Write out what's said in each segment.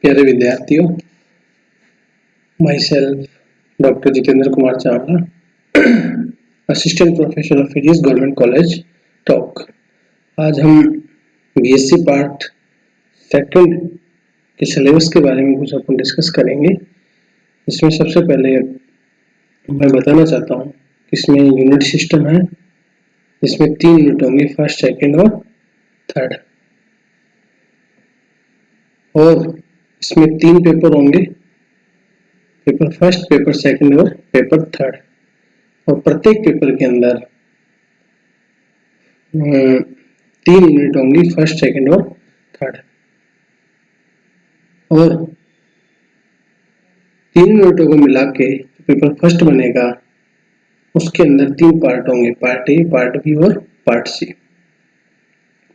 प्यारे विद्यार्थियों, my self doctor Jitendra Kumar Chawla, assistant professor of physics, government college talk. आज हम बीएससी पार्ट सेकंड के सिलेबस के बारे में कुछ अपन डिस्कस करेंगे। इसमें सबसे पहले मैं बताना चाहता हूँ कि इसमें यूनिट सिस्टम है। इसमें 3 यूनिट होंगे, फर्स्ट, सेकंड और थर्ड, और इसमें 3 पेपर होंगे, पेपर फर्स्ट, पेपर सेकंड और पेपर थर्ड। और प्रत्येक पेपर के अंदर 3 यूनिट होंगी, फर्स्ट, सेकंड और थर्ड। और 3 यूनिटों को मिला के पेपर फर्स्ट बनेगा, उसके अंदर 3 पार्ट होंगे, पार्ट ए, पार्ट बी और पार्ट सी।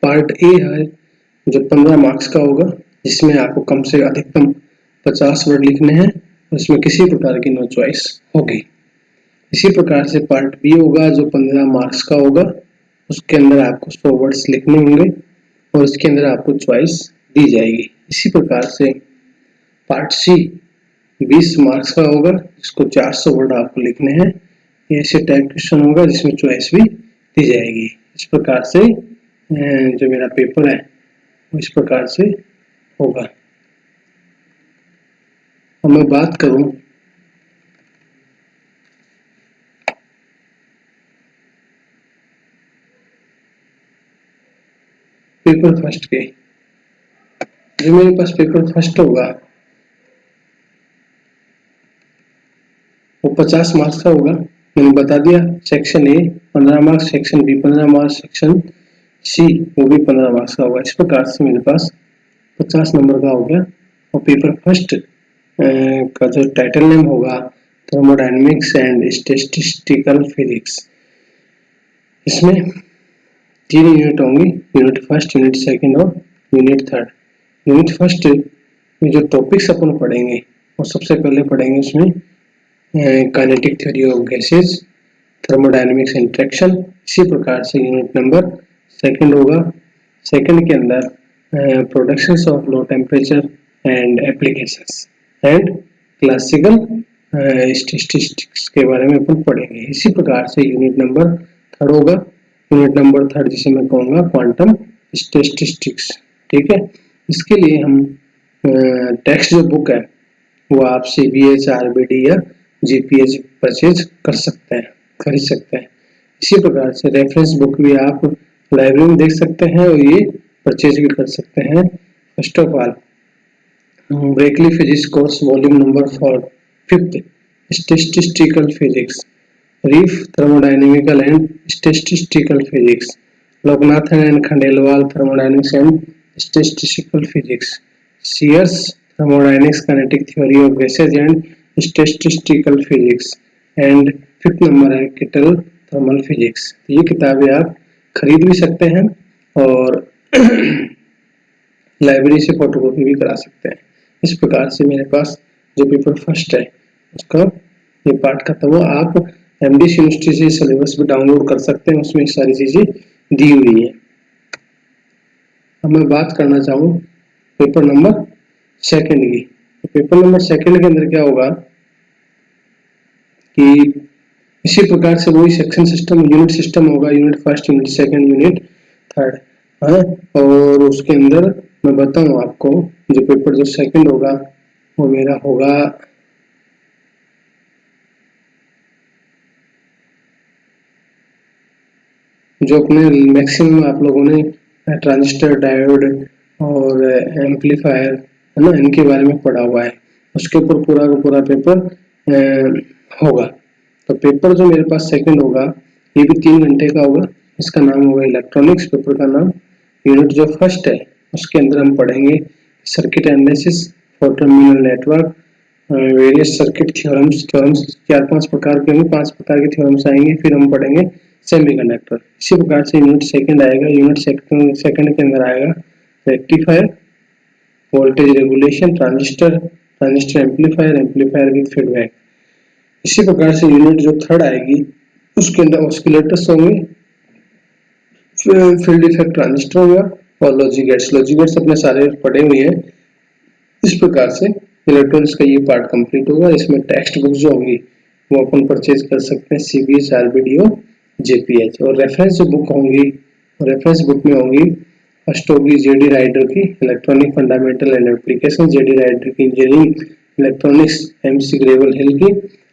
पार्ट ए है जो 15 मार्क्स का होगा, जिसमें आपको कम से अधिकतम 50 वर्ड लिखने हैं, और इसमें किसी प्रकार की नो चॉइस होगी। इसी प्रकार से पार्ट बी होगा जो 15 मार्क्स का होगा, उसके अंदर आपको 100 वर्ड्स लिखने होंगे और इसके अंदर आपको चॉइस दी जाएगी। इसी प्रकार से पार्ट सी 20 मार्क्स का होगा, जिसको 400 वर्ड आपको लिखने हैं। ऐसे टाइप क्वेश्चन होगा जिसमें चॉइस भी दी जाएगी। इस प्रकार से जो मेरा पेपर है वो इस प्रकार से होगा। अब मैं बात करूं पेपर फर्स्ट के, जो मेरे पास पेपर फर्स्ट होगा वो 50 मार्क्स का होगा। मैंने बता दिया, section A 15 marks, section B 15 marks, section C वो भी 15 मार्क्स का होगा। इस प्रकार से मेरे पास 50 नंबर का हो गया। और पेपर फर्स्ट का जो टाइटल नेम होगा, थर्मोडायनेमिक्स एंड स्टैटिस्टिकल फिजिक्स। इसमें 3 यूनिट होंगी, यूनिट फर्स्ट, यूनिट सेकंड और यूनिट थर्ड। यूनिट फर्स्ट में जो टॉपिक्स अपन पढ़ेंगे वो सबसे पहले पढ़ेंगे उसमें kinetic theory of gases, thermodynamics interaction. इसी प्रकार से यूनिट नंबर सेकंड होगा, सेकंड के अंदर productions of low temperature and applications and classical statistics के बारे में अपन पढ़ेंगे। इसी प्रकार से यूनिट नंबर थर्ड होगा, यूनिट नंबर थर्ड जिसे मैं कहूँगा क्वांटम स्टैटिस्टिक्स। ठीक है, इसके लिए हम टेक्स्ट जो बुक है वो आप CBH, RBD या GPH परचेज कर सकते हैं, खरीद सकते हैं। इसी प्रकार से रेफरेंस बुक भी आप लाइब्रेरी में देख सकते हैं और ये परचेज भी कर सकते हैं। First of all Berkeley physics course volume number 4, 5th statistical physics, Reif thermodynamical and statistical physics, Lokanathan and Khandelwal thermodynamics and statistical physics, Sears thermodynamics kinetic theory of gases and statistical physics, and 5th number है kettle thermal physics. ये किताबें आप खरीद भी सकते हैं और library से फोटोकॉपी भी करा सकते हैं। इस प्रकार से मेरे पास जो पेपर फर्स्ट है उसका ये पार्ट खत्म हुआ। आप MDC यूनिवर्सिटी से सिलेबस भी डाउनलोड कर सकते हैं, उसमें सारी चीजें दी हुई है। अब मैं बात करना चाहूँ पेपर नंबर सेकंड की। तो पेपर नंबर सेकंड के अंदर क्या होगा कि इसी प्रकार से वही सेक्शन सिस्टम, यूनिट सिस्टम होगा, unit first, unit second, unit third है। और उसके अंदर मैं बताऊं आपको, जो पेपर जो सेकंड होगा वो मेरा होगा जो अपने मैक्सिमम आप लोगों ने ट्रांजिस्टर, डायोड और एम्पलीफायर है ना, इनके बारे में पढ़ा हुआ है, उसके ऊपर पूरा का पूरा पेपर होगा। तो पेपर जो मेरे पास सेकंड होगा ये भी 3 घंटे का होगा। इसका नाम होगा इलेक्ट्रॉनिक्स, पेपर का नाम। यूनिट जो फर्स्ट है उसके अंदर हम पढ़ेंगे circuit analysis for terminal network, various circuit theorems 4-5 प्रकार के होंगे, 5 प्रकार के थ्योरम्स आएंगे। फिर हम पढ़ेंगे सेमीकंडक्टर। इसी प्रकार से यूनिट सेकंड आएगा, यूनिट सेकंड के अंदर आएगा rectifier, voltage regulation, transistor amplifier, amplifier with feedback. इसी प्रकार से यूनिट जो थर्ड आएगी उसके अंदर ऑसिलेटर्स होंगे, फील्ड इफेक्ट ट्रांजिस्टर होगा और लॉजिक गेट्स। लॉजिक गेट्स अपने सारे पढ़े हुए हैं, इस प्रकार से इलेक्ट्रॉनिक्स का ये पार्ट कंप्लीट होगा। इसमें टेक्स्ट बुक जो होंगी वो अपन परचेज कर सकते हैं CBH, RBD और JPH। और रेफरेंस जो बुक होंगी, रेफरेंस बुक में होंगी, फर्स्ट होगी JD राइटर की electronic fundamental and application, JD writer की engineering electronics, MC Graw Hill की,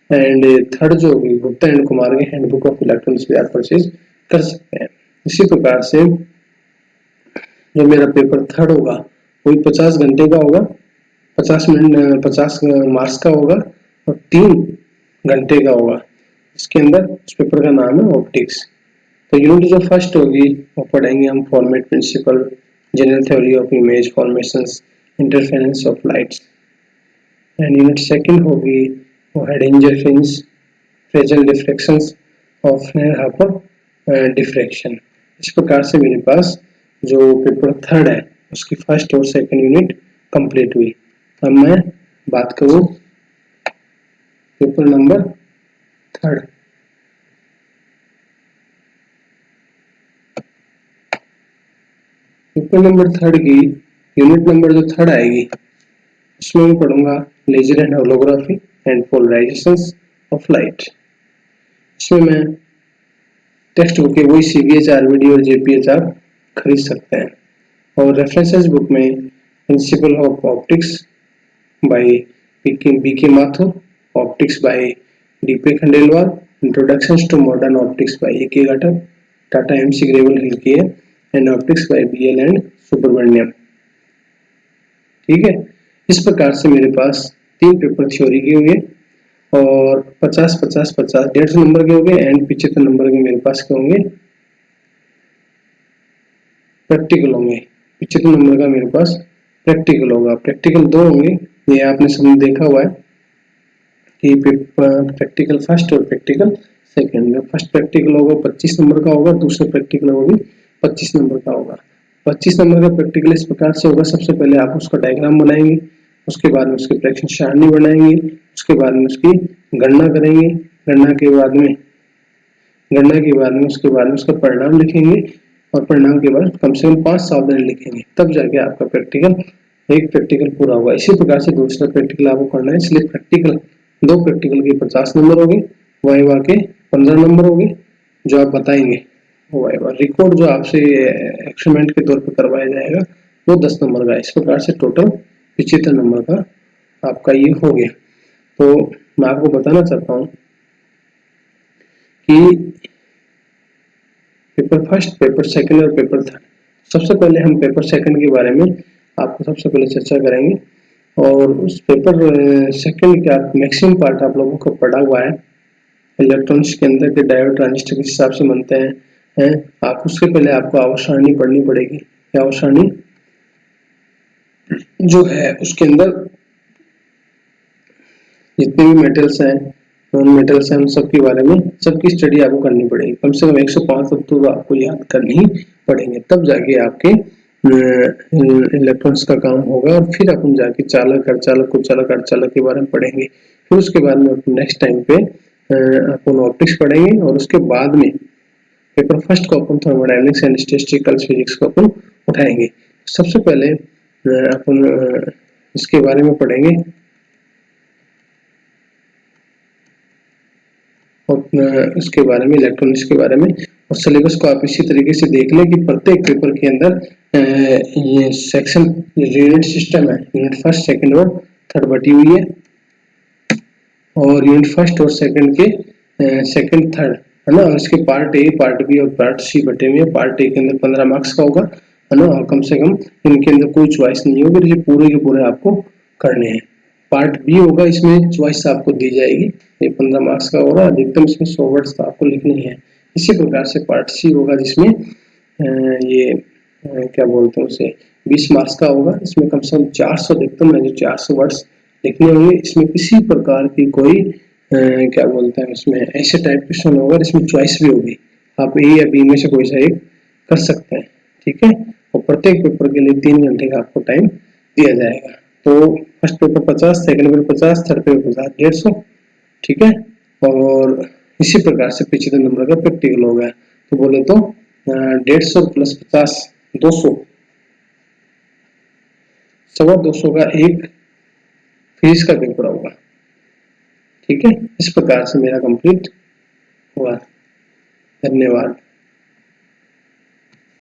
एंड थर्ड जो होगी गुप्ता एंड कुमार की हैंडबुक ऑफ इलेक्ट्रॉनिक्स भी आप परचेज कर सकते हैं। इसी प्रकार से जो मेरा पेपर थर्ड होगा वही 50 घंटे का होगा, 50 मार्क्स का होगा और 3 घंटे का होगा। इसके अंदर उस पेपर का नाम है ऑप्टिक्स। तो यूनिट जो फर्स्ट होगी वो पढ़ेंगे हम Fermat principle, general theory of image formations, interference of lights. And unit second होगी वो Haidinger fringe, Fresnel diffractions of hyper diffraction. इस प्रकार से मेरे पास जो पेपर थर्ड है उसकी फर्स्ट और सेकंड यूनिट कंप्लीट हुई। अब मैं बात करूं paper number third. Paper number third की यूनिट नंबर जो थर्ड आएगी उसमें मैं पढ़ूंगा laser and holography and polarisations of light. इसमें मैं टेक्स्ट बुक के वही CBH, RBD और JPH आप खरीद सकते हैं। और रेफरेंसेस बुक में principle of optics by BK Mathur, optics by DP Khandelwal, introduction to modern optics by AK Ghatak, Tata MC Graw Hill की है, and optics by BL and Subramanyam. ठीक है, इस प्रकार से मेरे पास 3 पेपर थ्योरी के होंगे और 50 50 50 150 नंबर के होंगे एंड 75 नंबर के मेरे पास के होंगे प्रैक्टिकल होंगे। 75 नंबर का मेरे पास प्रैक्टिकल होगा। प्रैक्टिकल 2 होंगे, ये आपने सब देखा हुआ है कि प्रैक्टिकल फर्स्ट और प्रैक्टिकल सेकंड। फर्स्ट प्रैक्टिकल होगा 25 नंबर का होगा, दूसरा प्रैक्टिकल होगा 25 नंबर का होगा। 25 नंबर का प्रैक्टिकल इस प्रकार से होगा, सबसे पहले आप उसका डायग्राम बनाएंगे, उसके बाद में उसके फ्रैक्शन सारणी बनाएंगे, उसके बाद में उसकी गणना करेंगे, गणना के बाद में उसके बाद में उसका परिणाम लिखेंगे और परिणाम के बाद कम से कम 5 सावधानी लिखेंगे, तब जाके आपका प्रैक्टिकल एक प्रैक्टिकल पूरा हुआ। इसी प्रकार से दूसरा प्रैक्टिकल आपको करना है, इसलिए प्रैक्टिकल 2 प्रैक्टिकल के 50 नंबर हो गए, वाइवा के 15 नंबर हो गए जो आप बताएंगे। वाइवा रिकॉर्ड जो आपसे एक्सपेरिमेंट के तौर पर करवाया जाएगा वो 10 नंबर का। इस प्रकार से टोटल 75 नंबर का आपका ये हो गया। तो मैं आपको बताना चाहता हूँ कि पेपर फर्स्ट, पेपर सेकंड और पेपर थर्ड। सबसे पहले हम पेपर सेकंड के बारे में आपको सबसे पहले चर्चा करेंगे। और उस पेपर सेकंड का मैक्सिमम पार्ट आप लोगों को पढ़ा हुआ है, इलेक्ट्रॉनिक्स के अंदर के डायोड ट्रांजिस्टर किस हिसाब से बनते हैं। आप उसके पहले आपको आवर्त सारणी पढ़नी पड़ेगी। आवर्त सारणी जो है उसके अंदर जितने भी मेटल्स हैं, नॉन मेटल्स हैं, उन सब के बारे में सबकी स्टडी आपको करनी पड़ेगी। कम से कम 105 तत्व तो आपको याद करने ही पड़ेंगे, तब जाके आपके इलेक्ट्रॉनिक्स का काम होगा। और फिर अपन जाके चालक, अर्धचालक, कुचालक, अर्धचालक के बारे में पढ़ेंगे। फिर उसके बाद में नेक्स्ट टाइम पे अपन ऑप्टिक्स पढ़ेंगे और उसके बाद में पेपर फर्स्ट को अपन थर्मोडायनेमिक्स एंड स्टैटिस्टिकल फिजिक्स को अपन उठाएंगे। सबसे पहले अपन इसके बारे में पढ़ेंगे और इसके बारे में, इलेक्ट्रॉनिक्स के बारे में। और सिलेबस को आप इसी तरीके से देख लें कि प्रत्येक पेपर के अंदर ये सेक्शन यूनिट सिस्टम है, यूनिट फर्स्ट, सेकंड और थर्ड बटी हुई है। और यूनिट फर्स्ट और सेकंड के सेकंड थर्ड है ना, और इसके पार्ट ए, पार्ट बी और पार्ट सी बटे हुए हैं। पार्ट ए के अंदर 15 मार्क्स का होगा है ना, और कम से कम इनके अंदर कोई चॉइस नहीं होगी, ये पूरे के पूरे आपको करने हैं। पार्ट बी होगा, इसमें चॉइस आपको दी जाएगी, ये 15 मार्क्स का होगा, अधिकतम इसमें 100 वर्ड्स आपको लिखनी है। इसी प्रकार से पार्ट सी होगा जिसमें ये क्या बोलते हैं उसे 20 मार्क्स का होगा, इसमें कम से कम 400 अधिकतम है जो 400 वर्ड्स लिखने होंगे। इसमें किसी प्रकार की कोई क्या बोलते हैं इसमें ऐसे टाइप क्वेश्चन होगा, इसमें चॉइस भी होगी, आप ए या बी में से कोई सा एक कर सकते हैं। ठीक है, और प्रत्येक पेपर के लिए 3 घंटे का आपको टाइम दिया जाएगा। तो first paper 50, second paper 50, third paper 50, 150। ठीक है, और इसी प्रकार से 75 नंबर का प्रैक्टिकल हो गया। तो बोले तो 150 प्लस 50 200, 225 का एक फिजिक्स का पेपर होगा। ठीक है, इस प्रकार से मेरा कंप्लीट हुआ। धन्यवाद।